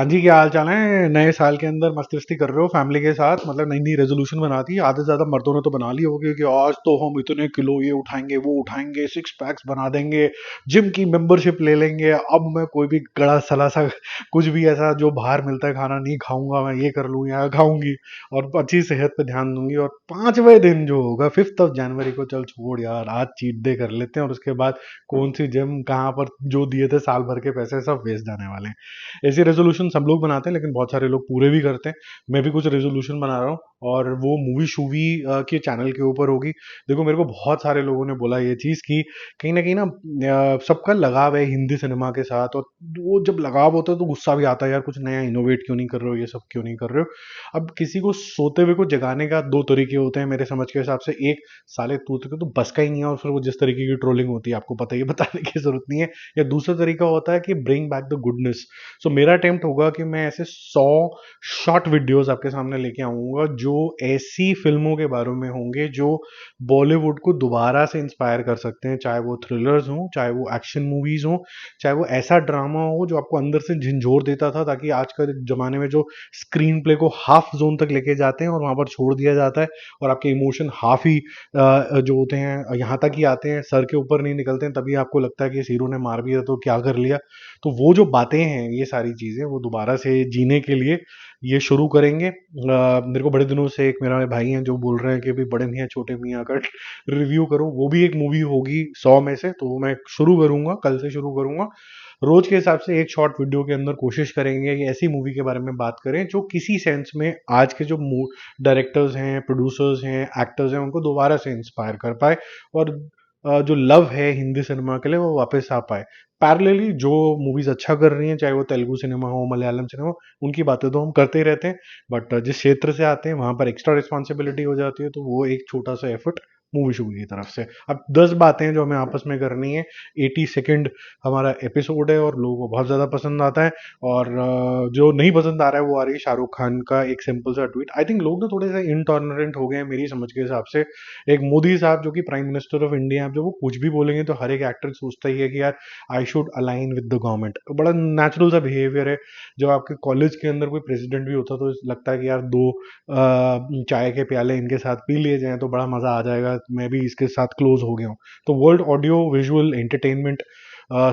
हाँ जी, क्या हाल चाल है? नए साल के अंदर मस्ती कर रहे हो फैमिली के साथ? मतलब नई नई रेजोल्यूशन बनाती है, आधे से ज्यादा मर्दों ने तो बना ली होगी कि आज तो हम इतने किलो ये उठाएंगे, वो उठाएंगे, सिक्स पैक्स बना देंगे, जिम की मेंबरशिप ले लेंगे, अब मैं कोई भी गड़ा सला सा कुछ भी ऐसा जो बाहर मिलता है खाना नहीं खाऊंगा, मैं ये कर लूँ या खाऊंगी और अच्छी सेहत पे ध्यान दूंगी। और 5वें दिन जो होगा 5 जनवरी को, चल छोड़ यार, आज चीट डे कर लेते हैं और उसके बाद कौन सी जिम कहाँ पर जो दिए थे साल भर के पैसे सब वेस्ट जाने वाले हैं। ऐसी रेजोल्यूशन सब लोग बनाते हैं लेकिन बहुत सारे लोग पूरे भी करते हैं। मैं भी कुछ रेजोल्यूशन बना रहा हूँ और वो मूवी शूवी के चैनल के ऊपर होगी। देखो, मेरे को बहुत सारे लोगों ने बोला ये चीज़ कि कहीं ना कहीं ना सबका लगाव है हिंदी सिनेमा के साथ, और वो जब लगाव होता है तो गुस्सा भी आता है, यार कुछ नया इनोवेट क्यों नहीं कर रहे हो, ये सब क्यों नहीं कर रहे हो। अब किसी को सोते हुए को जगाने का दो तरीके होते हैं मेरे समझ के हिसाब से। एक, साले तू तो बस का ही नहीं है, और फिर वो जिस तरीके की ट्रोलिंग होती है आपको पता ही है, बताने की जरूरत नहीं है। या दूसरा तरीका होता है कि ब्रिंग बैक द गुडनेस। सो मेरा अटेम्प्ट होगा कि मैं ऐसे 100 शॉर्ट वीडियोस आपके सामने लेके आऊंगा जो ऐसी फिल्मों के बारे में होंगे जो बॉलीवुड को दोबारा से इंस्पायर कर सकते हैं, चाहे वो थ्रिलर्स हो, चाहे वो एक्शन मूवीज हो, चाहे वो ऐसा ड्रामा हो जो आपको अंदर से झंझोर देता था, ताकि आज के जमाने में जो स्क्रीन प्ले को हाफ जोन तक लेके जाते हैं और वहां पर छोड़ दिया जाता है और आपके इमोशन हाफ ही जो होते हैं यहाँ तक ही आते हैं, सर के ऊपर नहीं निकलते हैं, तभी आपको लगता है कि इस हीरो ने मार भी दिया तो क्या कर लिया। तो वो जो बातें हैं, ये सारी चीज़ें वो दोबारा से जीने के लिए ये शुरू करेंगे। मेरे को बड़े दिनों से एक मेरा भाई हैं जो बोल रहे हैं कि भाई बड़े मियाँ छोटे मियाँ का रिव्यू करो, वो भी एक मूवी होगी 100 में से, तो वो मैं शुरू करूंगा, कल से शुरू करूंगा। रोज के हिसाब से एक शॉर्ट वीडियो के अंदर कोशिश करेंगे कि ऐसी मूवी के बारे में बात करें जो किसी सेंस में आज के जो डायरेक्टर्स हैं, प्रोड्यूसर्स हैं, एक्टर्स हैं, उनको दोबारा से इंस्पायर कर पाए और जो लव है हिंदी सिनेमा के लिए वो वापस आ पाए। पैरेलली जो मूवीज अच्छा कर रही हैं, चाहे वो तेलुगु सिनेमा हो, मलयालम सिनेमा हो, उनकी बातें तो हम करते ही रहते हैं, बट जिस क्षेत्र से आते हैं वहां पर एक्स्ट्रा रिस्पॉन्सिबिलिटी हो जाती है, तो वो एक छोटा सा एफर्ट मूवी शूवी की तरफ से। अब 10 बातें जो हमें आपस में करनी है। 80 सेकेंड हमारा एपिसोड है और लोगों को बहुत ज़्यादा पसंद आता है। और जो नहीं पसंद आ रहा है वो आ रही है शाहरुख खान का एक सिंपल सा ट्वीट। आई थिंक लोग ना थोड़े से इनटॉलरेंट हो गए हैं मेरी समझ के हिसाब से। एक मोदी साहब जो कि प्राइम मिनिस्टर ऑफ इंडिया है, जब वो कुछ भी बोलेंगे तो हर एक एक्टर सोचता ही है कि यार I should align with the government. बड़ा नेचुरल सा बिहेवियर है। जब आपके कॉलेज के अंदर कोई प्रेसिडेंट भी होता तो लगता है कि यार दो चाय के प्याले इनके साथ पी लिए जाएं तो बड़ा मजा आ जाएगा, मैं भी इसके साथ क्लोज हो गया हूँ। तो world audio visual entertainment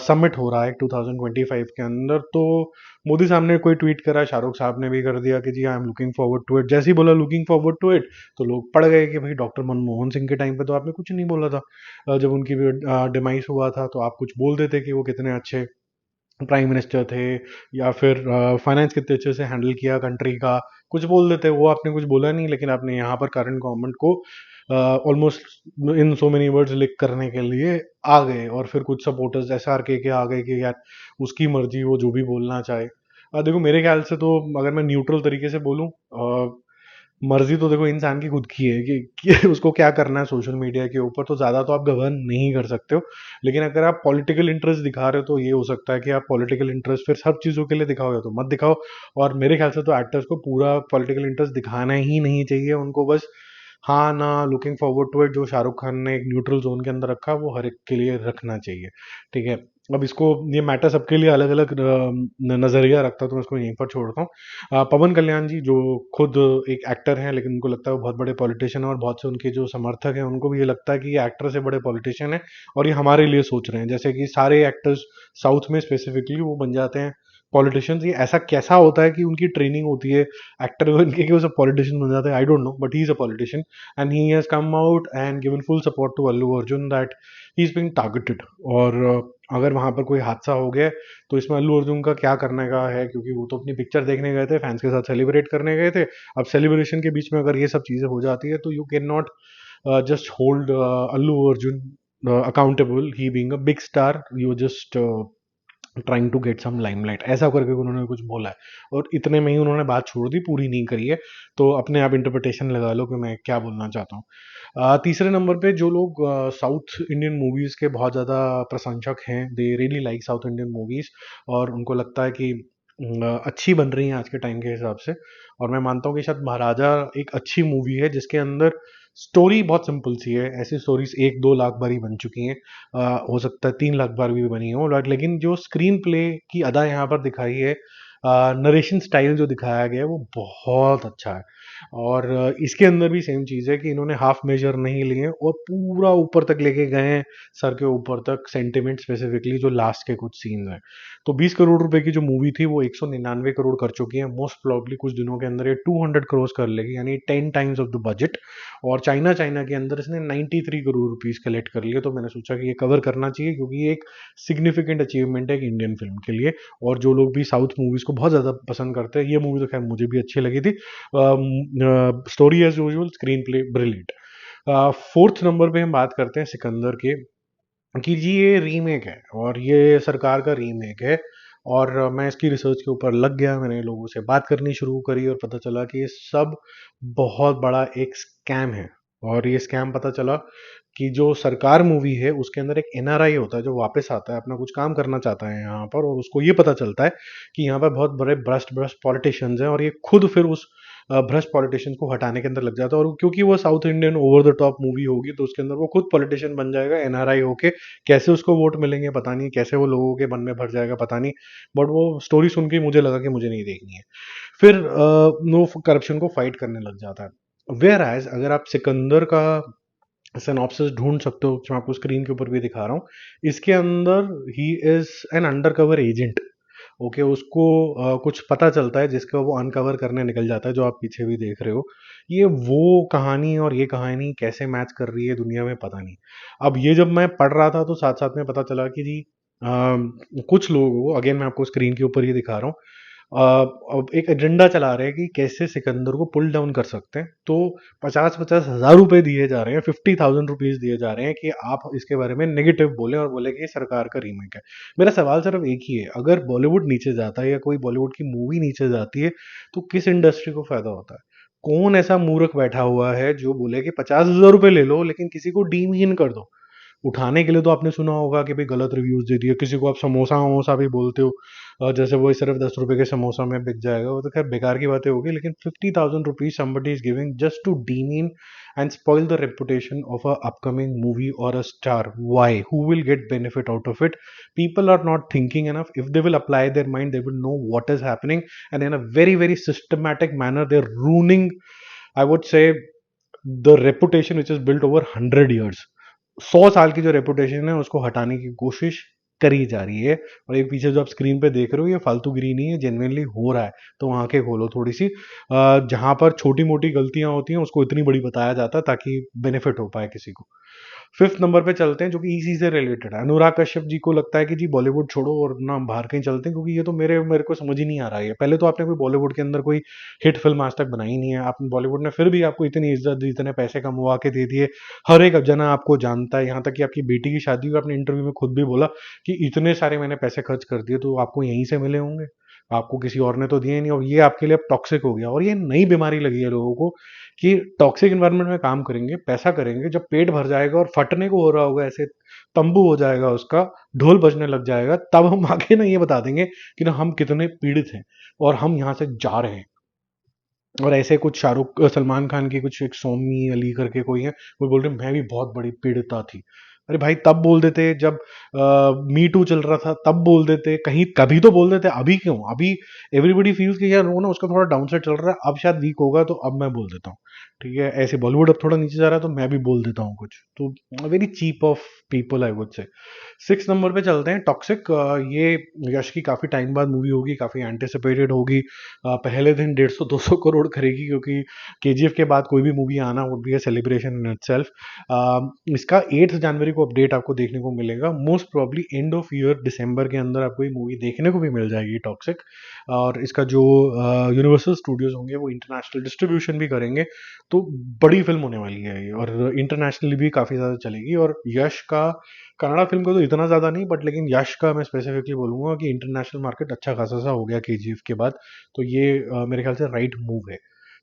summit हो रहा है 2025 के अंदर, तो मोदी साहब ने कोई ट्वीट करा, शाहरुख साहब ने भी कर दिया कि जी I am looking forward to it. जैसे ही बोला लुकिंग फॉरवर्ड टू इट, तो लोग पड़ गए कि भाई डॉक्टर मनमोहन सिंह के टाइम पे तो आपने कुछ नहीं बोला था। जब उनकी डिमाइस हुआ था तो आप कुछ बोल देते कि वो कितने अच्छे प्राइम मिनिस्टर थे, या फिर फाइनेंस कितने अच्छे से हैंडल किया कंट्री का, कुछ बोल देते। वो आपने कुछ बोला नहीं, लेकिन आपने यहाँ पर करंट गवर्नमेंट को almost in so many words लिख करने के लिए आ गए। और फिर कुछ सपोर्टर्स SRK के आ गए कि यार उसकी मर्जी, वो जो भी बोलना चाहे। देखो मेरे ख्याल से तो, अगर मैं न्यूट्रल तरीके से बोलूँ, मर्जी तो देखो इंसान की खुद की है कि उसको क्या करना है सोशल मीडिया के ऊपर, तो ज़्यादा तो आप गवर्न नहीं कर सकते हो। लेकिन अगर आप पॉलिटिकल इंटरेस्ट दिखा रहे हो तो ये हो सकता है कि आप पॉलिटिकल इंटरेस्ट फिर सब चीज़ों के लिए दिखाओ या तो मत दिखाओ। और मेरे ख्याल से तो एक्टर्स को पूरा पॉलिटिकल इंटरेस्ट दिखाना ही नहीं चाहिए, उनको बस हाँ ना लुकिंग फॉरवर्ड टू इट जो शाहरुख खान ने एक न्यूट्रल जोन के अंदर रखा, वो हर एक के लिए रखना चाहिए। ठीक है। अब इसको, ये मैटर सबके लिए अलग अलग नजरिया रखता है, तो मैं इसको यहीं पर छोड़ता हूँ। पवन कल्याण जी जो खुद एक एक्टर हैं, लेकिन उनको लगता है वो बहुत बड़े पॉलिटिशियन है, और बहुत से उनके जो समर्थक हैं उनको भी ये लगता है कि ये एक्टर से बड़े पॉलिटिशियन है और ये हमारे लिए सोच रहे हैं। जैसे कि सारे एक्टर्स साउथ में स्पेसिफिकली वो बन जाते हैं पॉलिटिशियंस। ये ऐसा कैसा होता है कि उनकी ट्रेनिंग होती है एक्टर बन के कि वो सब पॉलिटिशियन बन जाते हैं? I don't know, but he is a politician and he has come out and given full support to Allu Arjun that he is being targeted. और अगर वहां पर कोई हादसा हो गया तो इसमें अल्लू अर्जुन का क्या करने का है, क्योंकि वो तो अपनी पिक्चर देखने गए थे, फैंस के साथ सेलिब्रेट करने गए थे। अब सेलिब्रेशन के बीच में अगर ये सब चीजें हो जाती है तो you can not just hold Allu Arjun accountable. He being a big star, you just trying to get some limelight, ऐसा करके उन्होंने कुछ बोला है। और इतने में ही उन्होंने बात छोड़ दी, पूरी नहीं करी है। तो अपने आप इंटरप्रिटेशन लगा लो कि मैं क्या बोलना चाहता हूँ। तीसरे नंबर पे जो लोग साउथ इंडियन मूवीज के बहुत ज़्यादा प्रशंसक हैं, they really like south Indian movies, और उनको लगता है कि अच्छी बन रही हैं आज के टाइम के हिसाब से। और मैं मानता हूँ कि शायद महाराजा एक अच्छी मूवी है जिसके अंदर स्टोरी बहुत सिंपल सी है। ऐसी स्टोरीज 1-2 लाख बार ही बन चुकी हैं, हो सकता है 3 लाख बार भी बनी हो, लेकिन जो स्क्रीन प्ले की अदा यहाँ पर दिखाई है, नरेशन स्टाइल जो दिखाया गया है वो बहुत अच्छा है। और इसके अंदर भी सेम चीज़ है कि इन्होंने हाफ मेजर नहीं लिए और पूरा ऊपर तक लेके गए हैं, सर के ऊपर तक सेंटिमेंट स्पेसिफिकली जो लास्ट के कुछ सीन्स हैं। तो 20 करोड़ रुपए की जो मूवी थी वो 199 करोड़ कर चुकी है। मोस्ट प्रोबेबली कुछ दिनों के अंदर ये 200 करोड़ कर लेगी, यानी 10 टाइम्स ऑफ द बजट। और चाइना चाइना के अंदर इसने 93 करोड़ रुपीस कलेक्ट कर लिए। तो मैंने सोचा कि ये कवर करना चाहिए क्योंकि ये एक सिग्निफिकेंट अचीवमेंट है एक इंडियन फिल्म के लिए। और जो लोग भी साउथ मूवीज को बहुत ज़्यादा पसंद करते हैं, ये मूवी तो खैर मुझे भी अच्छी लगी थी। Story as usual, screen play brilliant. Fourth number पे हम बात करते हैं सिकंदर के, कि जी ये रीमेक है और ये सरकार का रीमेक है। और मैं इसकी रिसर्च के ऊपर लग गया, मैंने लोगों से बात करनी शुरू करी और पता चला कि ये सब बहुत बड़ा एक स्कैम है। और ये स्कैम पता चला कि जो सरकार मूवी है उसके अंदर एक एनआरआई होता है जो वापस आता है, अपना कुछ काम करना चाहता है यहाँ पर, और उसको ये पता चलता है कि यहाँ पर बहुत बड़े भ्रष्ट भ्रष्ट पॉलिटिशियंस हैं, और ये खुद फिर उस भ्रष्ट पॉलिटिशियंस को हटाने के अंदर लग जाता है। और क्योंकि वो south Indian over the top movie होगी तो उसके अंदर वो खुद पॉलिटिशियन बन जाएगा एनआरआई होके। कैसे उसको वोट मिलेंगे पता नहीं, कैसे वो लोगों के मन में भर जाएगा पता नहीं, बट वो स्टोरी सुन के मुझे लगा कि मुझे नहीं देखनी है। फिर नो करप्शन को फाइट करने लग जाता है। वेयर एज अगर आप सिकंदर का सिनॉप्सिस ढूंढ सकते हो, जो मैं आपको स्क्रीन के ऊपर भी दिखा रहा हूँ, इसके अंदर he is an undercover agent. Okay, उसको कुछ पता चलता है जिसका वो अनकवर करने निकल जाता है, जो आप पीछे भी देख रहे हो। ये वो कहानी और ये कहानी कैसे मैच कर रही है दुनिया में पता नहीं। अब ये जब मैं पढ़ रहा था तो साथ साथ में पता चला कि जी कुछ लोगों को, अगेन मैं आपको स्क्रीन के ऊपर ये दिखा रहा हूँ, अब एक एजेंडा चला रहे हैं कि कैसे सिकंदर को पुल डाउन कर सकते हैं। तो 50-50 हज़ार रुपए दिए जा रहे हैं, 50,000 रुपीज दिए जा रहे हैं कि आप इसके बारे में नेगेटिव बोले और बोले कि ये सरकार का रीमेक है। मेरा सवाल सिर्फ एक ही है, अगर बॉलीवुड नीचे जाता है या कोई बॉलीवुड की मूवी नीचे जाती है तो किस इंडस्ट्री को फायदा होता है? कौन ऐसा मूर्ख बैठा हुआ है जो बोले कि 50,000 रुपए ले लो लेकिन किसी को डीमीन कर दो? उठाने के लिए तो आपने सुना होगा कि भाई गलत रिव्यूज दे दिए, किसी को आप समोसा वमोसा भी बोलते हो, जैसे वो सिर्फ 10 रुपए के समोसा में बिक जाएगा, वो तो खैर बेकार की बातें होगी। लेकिन 50,000 rupees somebody is giving just to demean and spoil the reputation of a upcoming movie or a star. Why? Who will get benefit out of it? People are not thinking enough. If they will apply their mind, they will know what is happening, and in a very very systematic manner they're ruining, I would say, the reputation which is built over 100 years। 100 साल की जो reputation है उसको हटाने की कोशिश करी जा रही है। और एक पीछे जो आप स्क्रीन पे देख रहे हो ये फालतूगिरी नहीं है, जेन्युइनली हो रहा है। तो आंखें खोलो थोड़ी सी, जहां पर छोटी मोटी गलतियां होती हैं उसको इतनी बड़ी बताया जाता है ताकि बेनिफिट हो पाए किसी को। फिफ्थ नंबर पे चलते हैं जो कि इसी से रिलेटेड है। अनुराग कश्यप जी को लगता है कि जी बॉलीवुड छोड़ो और ना हम बाहर कहीं चलते हैं, क्योंकि ये तो मेरे मेरे को समझ ही नहीं आ रहा है। पहले तो आपने कोई बॉलीवुड के अंदर कोई हिट फिल्म आज तक बनाई नहीं है, आपने बॉलीवुड ने फिर भी आपको इतनी इज्जत दी, इतने पैसे कमवा के दे दिए, हर एक जना आपको जानता है। यहाँ तक कि आपकी बेटी की शादी हुई, आपने इंटरव्यू में खुद भी बोला कि इतने सारे मैंने पैसे खर्च कर दिए, तो आपको यहीं से मिले होंगे, आपको किसी और ने तो दिए नहीं। और ये आपके लिए अब टॉक्सिक हो गया, और ये नई बीमारी लगी है लोगों को कि टॉक्सिक इन्वायरमेंट में काम करेंगे, पैसा करेंगे, जब पेट भर जाएगा और फटने को हो रहा होगा, ऐसे तंबू हो जाएगा उसका, ढोल बजने लग जाएगा, तब हम आगे ना ये बता देंगे कि ना हम कितने पीड़ित हैं और हम यहाँ से जा रहे हैं। और ऐसे कुछ शाहरुख सलमान खान की कुछ एक सौमी अली करके कोई है, वो बोल रहे मैं भी बहुत बड़ी पीड़िता थी। अरे भाई तब बोल देते जब मी टू चल रहा था, तब बोल देते, कहीं कभी तो बोल देते, अभी क्यों? अभी एवरीबडी फील्स कि यार वो ना उसका थोड़ा डाउन साइड चल रहा है, अब शायद वीक होगा तो अब मैं बोल देता हूँ। ठीक है, ऐसे बॉलीवुड अब थोड़ा नीचे जा रहा है तो मैं भी बोल देता हूँ कुछ। तो very cheap of people I would say. 6 number पे चलते हैं टॉक्सिक। ये यश की काफी टाइम बाद मूवी होगी, काफी एंटिसिपेटेड होगी। पहले दिन 150-200 करोड़ करेगी, क्योंकि केजीएफ के बाद कोई भी मूवी आना would be a celebration in itself. इसका 8 जनवरी को अपडेट आपको देखने को मिलेगा। Most probably end of year दिसंबर के अंदर आपको ये मूवी देखने को भी मिल जाएगी टॉक्सिक। और इसका जो यूनिवर्सल स्टूडियोज होंगे वो इंटरनेशनल डिस्ट्रीब्यूशन भी करेंगे। तो बड़ी फिल्म होने वाली है ये, और इंटरनेशनली भी काफ़ी ज़्यादा चलेगी। और यश का कन्नड़ा फिल्म का तो इतना ज़्यादा नहीं, बट लेकिन यश का मैं स्पेसिफिकली बोलूँगा कि इंटरनेशनल मार्केट अच्छा खासा सा हो गया केजीएफ के बाद। तो ये मेरे ख्याल से राइट मूव है।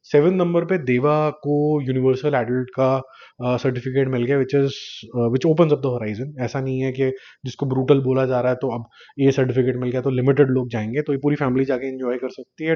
7 नंबर पे देवा को यूनिवर्सल एडल्ट का सर्टिफिकेट मिल गया, विच ओपन्स अप द होराइजन। ऐसा नहीं है कि जिसको ब्रूटल बोला जा रहा है तो अब ये सर्टिफिकेट मिल गया तो लिमिटेड लोग जाएंगे, तो ये पूरी फैमिली जाके एंजॉय कर सकती है।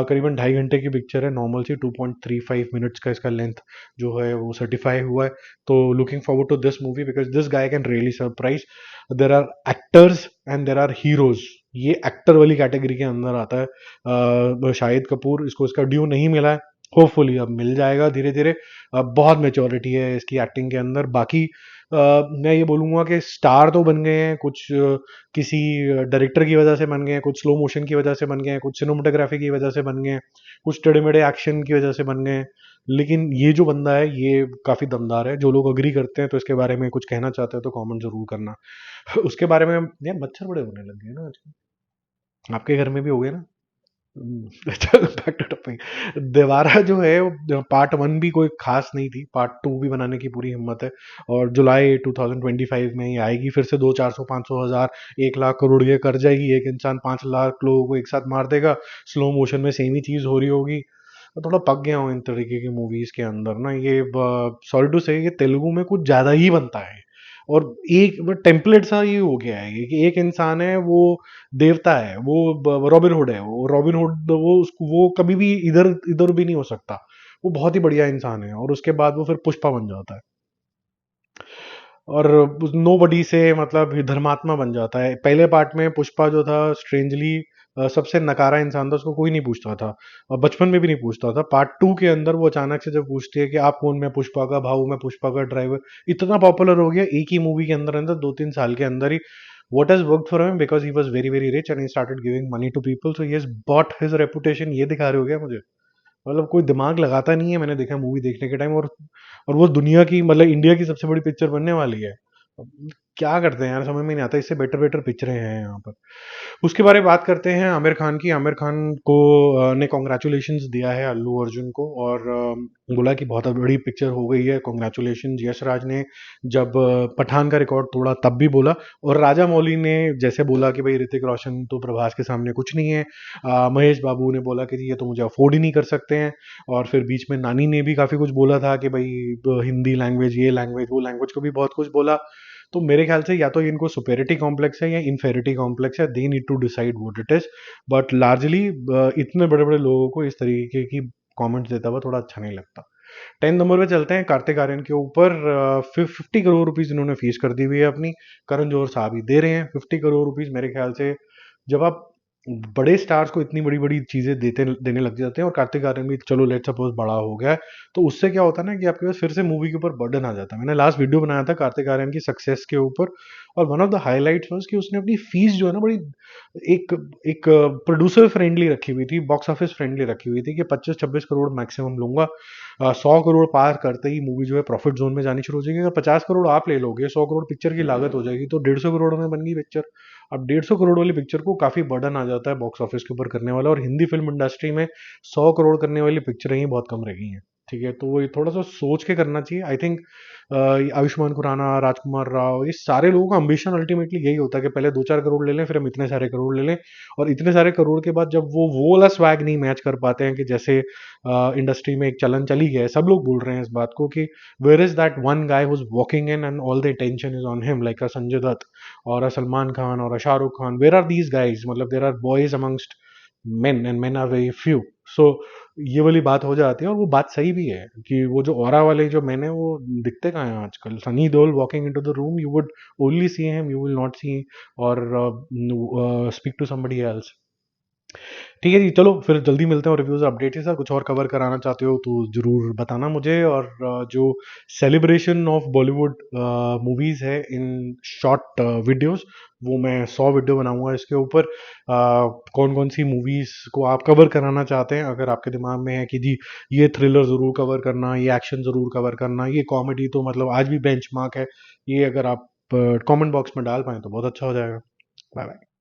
करीबन 2.5 घंटे की पिक्चर है, नॉर्मल सी 2.35 मिनट्स का इसका लेंथ जो है वो सर्टिफाई हुआ है। तो looking forward to this movie because this guy can really surprise. There are actors and there are heroes ये एक्टर वाली कैटेगरी के अंदर आता है। शाहिद कपूर, इसको इसका ड्यू नहीं मिला है, होपफुली अब मिल जाएगा धीरे धीरे। बहुत मेच्योरिटी है इसकी एक्टिंग के अंदर। बाकी मैं ये बोलूँगा कि स्टार तो बन गए हैं कुछ, किसी डायरेक्टर की वजह से बन गए हैं, कुछ स्लो मोशन की वजह से बन गए हैं, कुछ सिनेमाटोग्राफी की वजह से बन गए हैं, कुछ टेढ़े मेढ़े एक्शन की वजह से बन गए हैं। लेकिन ये जो बंदा है ये काफ़ी दमदार है। जो लोग अग्री करते हैं तो इसके बारे में कुछ कहना चाहते हैं तो कमेंट जरूर करना। उसके बारे में यार, मच्छर बड़े होने लग गए ना आजकल, आपके घर में भी हो गए ना? चलो बैक टू टॉपिक। देवारा जो है पार्ट वन भी कोई खास नहीं थी, पार्ट टू भी बनाने की पूरी हिम्मत है। और जुलाई 2025 में ही आएगी, फिर से 200, 400, 500, 1000, 1 लाख करोड़ ये कर जाएगी। एक इंसान 5 लाख लोगों को एक साथ मार देगा, स्लो मोशन में सेम ही चीज हो रही होगी। मैं थोड़ा पक गया हूँ इन तरीके की मूवीज के अंदर ना। ये सॉरी टू से, ये तेलुगु में कुछ ज्यादा ही बनता है। और एक टेम्पलेट सा ये हो गया है ये, कि एक इंसान है वो देवता है, वो रॉबिन हुड है, वो रॉबिन हुड, वो कभी भी इधर इधर भी नहीं हो सकता। वो बहुत ही बढ़िया इंसान है और उसके बाद वो फिर पुष्पा बन जाता है और नो बडी से मतलब धर्मात्मा बन जाता है। पहले पार्ट में पुष्पा जो था स्ट्रेंजली सबसे नकारा इंसान था, उसको कोई नहीं पूछता था और बचपन में भी नहीं पूछता था। पार्ट टू के अंदर वो अचानक से जब पूछती है कि आप कौन, मैं पुष्पा का भाऊ, मैं पुष्पा का ड्राइवर, इतना पॉपुलर हो गया एक ही मूवी के अंदर अंदर 2-3 साल के अंदर ही। What has worked for him because he was very very rich and he started giving money to people, so he has bought his reputation. ये दिखा रहे हो क्या मुझे? मतलब कोई दिमाग लगाता नहीं है, मैंने देखा मूवी देखने के टाइम। और वो दुनिया की मतलब इंडिया की सबसे बड़ी पिक्चर बनने वाली है। अब क्या करते हैं यार, समझ में नहीं आता। इससे बेटर बेटर पिक्चरें हैं यहाँ पर। उसके बारे में बात करते हैं आमिर खान की। आमिर खान को ने कॉन्ग्रेचुलेशंस दिया है अल्लू अर्जुन को और बोला कि बहुत बड़ी पिक्चर हो गई है, कॉन्ग्रेचुलेशन। यश राज ने जब पठान का रिकॉर्ड तोड़ा तब भी बोला, और राजा मौली ने जैसे बोला कि भाई ऋतिक रोशन तो प्रभास के सामने कुछ नहीं है। महेश बाबू ने बोला कि ये तो मुझे अफोर्ड ही नहीं कर सकते हैं। और फिर बीच में नानी ने भी काफ़ी कुछ बोला था कि भाई हिंदी लैंग्वेज, ये लैंग्वेज, वो लैंग्वेज को भी बहुत कुछ बोला। तो मेरे ख्याल से या तो इनको सुपेरिटी कॉम्प्लेक्स है या इन्फेरिटी कॉम्प्लेक्स है, they need to decide what it is. But largely इतने बड़े बड़े लोगों को इस तरीके की कमेंट्स देता हुआ थोड़ा अच्छा नहीं लगता। 10 नंबर पे चलते हैं कार्तिक आर्यन के ऊपर। 50 करोड़ रुपीज इन्होंने फीस कर दी हुई है अपनी। करण जौहर साहब ही दे रहे हैं 50 करोड़ रुपीज। मेरे ख्याल से जब आप बड़े स्टार्स को इतनी बड़ी बड़ी चीजें देने लग जाते हैं, और कार्तिक आर्यन भी चलो लेट्स सपोज बड़ा हो गया है, तो उससे क्या होता है ना कि आपके पास फिर से मूवी के ऊपर बर्डन आ जाता है। मैंने लास्ट वीडियो बनाया था कार्तिक आर्यन की सक्सेस के ऊपर, और one of the highlights was कि उसने अपनी फीस जो है ना बड़ी एक एक प्रोड्यूसर फ्रेंडली रखी हुई थी, बॉक्स ऑफिस फ्रेंडली रखी हुई थी कि 25-26 करोड़ मैक्सिमम लूंगा। 100 करोड़ पार करते ही मूवी जो है प्रॉफिट जोन में जानी शुरू हो जाएगी। अगर 50 करोड़ आप ले लोगे, 100 करोड़ पिक्चर की लागत हो जाएगी, तो 150 करोड़ में बन गई पिक्चर। अब 150 करोड़ वाली पिक्चर को काफी बर्डन आ जाता है बॉक्स ऑफिस के ऊपर करने वाला, और हिंदी फिल्म इंडस्ट्री में 100 करोड़ करने वाली पिक्चरें ही बहुत कम रह गई हैं। ठीक है, तो वो ये थोड़ा सा सोच के करना चाहिए आई थिंक। आयुष्मान खुराना, राजकुमार राव, ये सारे लोगों का अम्बिशन अल्टीमेटली यही होता है कि पहले 2-4 करोड़ ले लें, फिर हम इतने सारे करोड़ ले लें। और इतने सारे करोड़ के बाद जब वो वाला स्वैग नहीं मैच कर पाते हैं, कि जैसे इंडस्ट्री में एक चलन चली गया है, सब लोग बोल रहे हैं इस बात को कि where is that one guy who's walking in and all the attention is on him, like a Sanjay Dutt और अ सलमान खान और a Shahrukh Khan. Where are these guys? मतलब there are boys amongst men and men are very few. So ये वाली बात हो जाती है, और वो बात सही भी है कि वो जो ऑरा वाले जो मैंने वो दिखते कहाँ हैं आजकल। Sunny Deol walking into the room, you would only see him, you will not see और स्पीक टू समबडी एल्स। ठीक है जी, चलो फिर जल्दी मिलते हैं और रिव्यूज अपडेट के साथ। कुछ और कवर कराना चाहते हो तो जरूर बताना मुझे। और जो सेलिब्रेशन ऑफ बॉलीवुड मूवीज है इन शॉर्ट वीडियोस, वो मैं 100 वीडियो बनाऊंगा इसके ऊपर। कौन कौन सी मूवीज को आप कवर कराना चाहते हैं, अगर आपके दिमाग में है कि जी ये थ्रिलर जरूर कवर करना, ये एक्शन जरूर कवर करना, ये कॉमेडी तो मतलब आज भी बेंचमार्क है, ये अगर आप कमेंट बॉक्स में डाल पाए तो बहुत अच्छा हो जाएगा। Bye bye.